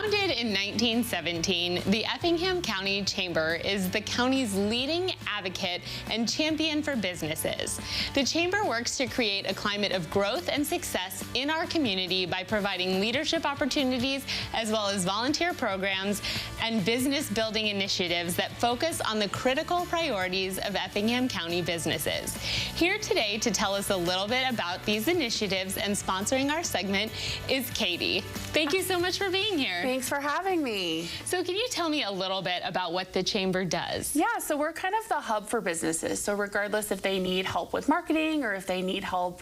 Founded in 1917, the Effingham County Chamber is the county's leading advocate and champion for businesses. The Chamber works to create a climate of growth and success in our community by providing leadership opportunities as well as volunteer programs and business building initiatives that focus on the critical priorities of Effingham County businesses. Here today to tell us a little bit about these initiatives and sponsoring our segment is Katie. Thank you so much for being here. Thanks for having me. So can you tell me a little bit about what the Chamber does? Yeah, so we're kind of the hub for businesses. So regardless if they need help with marketing or if they need help,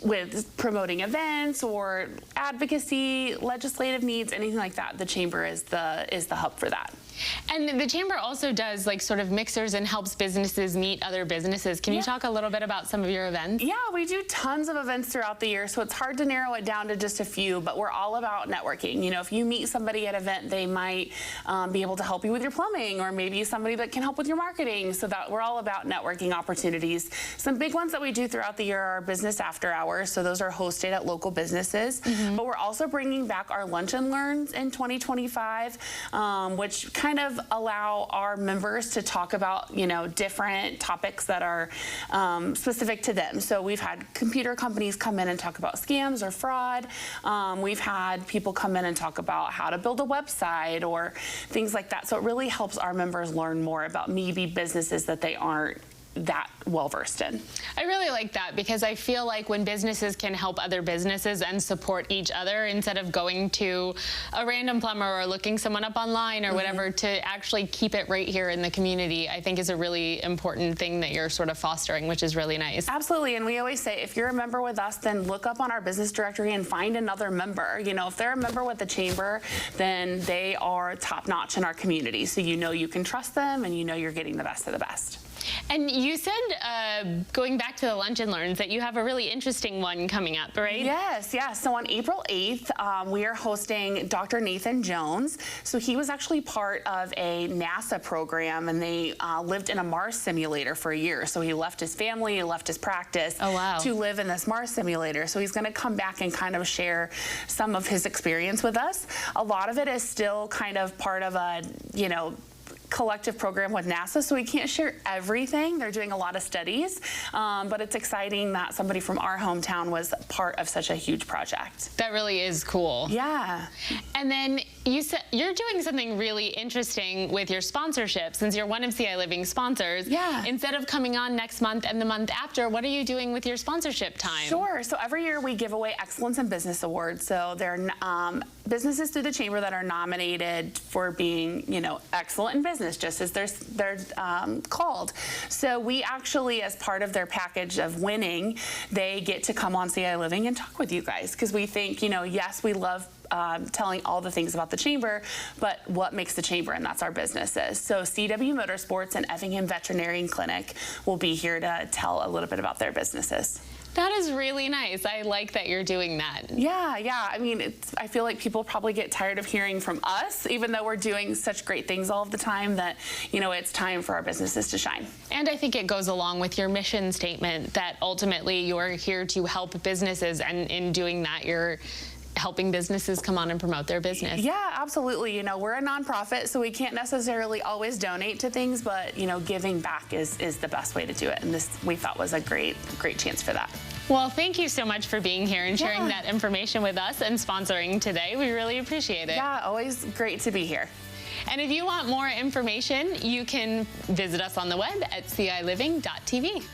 with promoting events or advocacy, legislative needs, anything like that, the Chamber is the hub for that. And the Chamber also does sort of mixers and helps businesses meet other businesses. Can you talk a little bit about some of your events? Yeah, we do tons of events throughout the year, so it's hard to narrow it down to just a few, but we're all about networking. If you meet somebody at an event, they might be able to help you with your plumbing, or maybe somebody that can help with your marketing, so that we're all about networking opportunities. Some big ones that we do throughout the year are business after hours, so those are hosted at local businesses, but we're also bringing back our lunch and learns in 2025, which kind of allow our members to talk about, different topics that are specific to them. So we've had computer companies come in and talk about scams or fraud. We've had people come in and talk about how to build a website or things like that. So it really helps our members learn more about maybe businesses that they aren't that well versed in. I really like that because I feel like when businesses can help other businesses and support each other instead of going to a random plumber or looking someone up online or whatever, to actually keep it right here in the community, I think is a really important thing that you're sort of fostering, which is really nice. Absolutely, and we always say if you're a member with us, then look up on our business directory and find another member. If they're a member with the Chamber, then they are top notch in our community. So you can trust them and you're getting the best of the best. And you said, going back to the Lunch and Learns, that you have a really interesting one coming up, right? Yes. So on April 8th, we are hosting Dr. Nathan Jones. So he was actually part of a NASA program, and they lived in a Mars simulator for a year. So he left his family, he left his practice to live in this Mars simulator. So he's going to come back and kind of share some of his experience with us. A lot of it is still kind of part of a, collective program with NASA, so we can't share everything. They're doing a lot of studies, but it's exciting that somebody from our hometown was part of such a huge project. That really is cool. Yeah. And then you said you're doing something really interesting with your sponsorship, since you're one of ciLiving's sponsors. Yeah. Instead of coming on next month and the month after, what are you doing with your sponsorship time? Sure. So every year we give away Excellence in Business Awards. So they're businesses through the Chamber that are nominated for being, excellent in business, just as they're called. So we actually, as part of their package of winning, they get to come on ciLiving and talk with you guys, because we think, yes, we love telling all the things about the Chamber, but what makes the Chamber, and that's our businesses. So CW Motorsports and Effingham Veterinarian Clinic will be here to tell a little bit about their businesses. That is really nice. I like that you're doing that. Yeah. I mean, I feel like people probably get tired of hearing from us, even though we're doing such great things all of the time, that, it's time for our businesses to shine. And I think it goes along with your mission statement that ultimately you're here to help businesses, and in doing that, you're helping businesses come on and promote their business. Yeah, absolutely. We're a nonprofit, so we can't necessarily always donate to things, but, giving back is the best way to do it. And this, we thought, was a great chance for that. Well, thank you so much for being here and sharing that information with us and sponsoring today. We really appreciate it. Yeah, always great to be here. And if you want more information, you can visit us on the web at ciLiving.tv.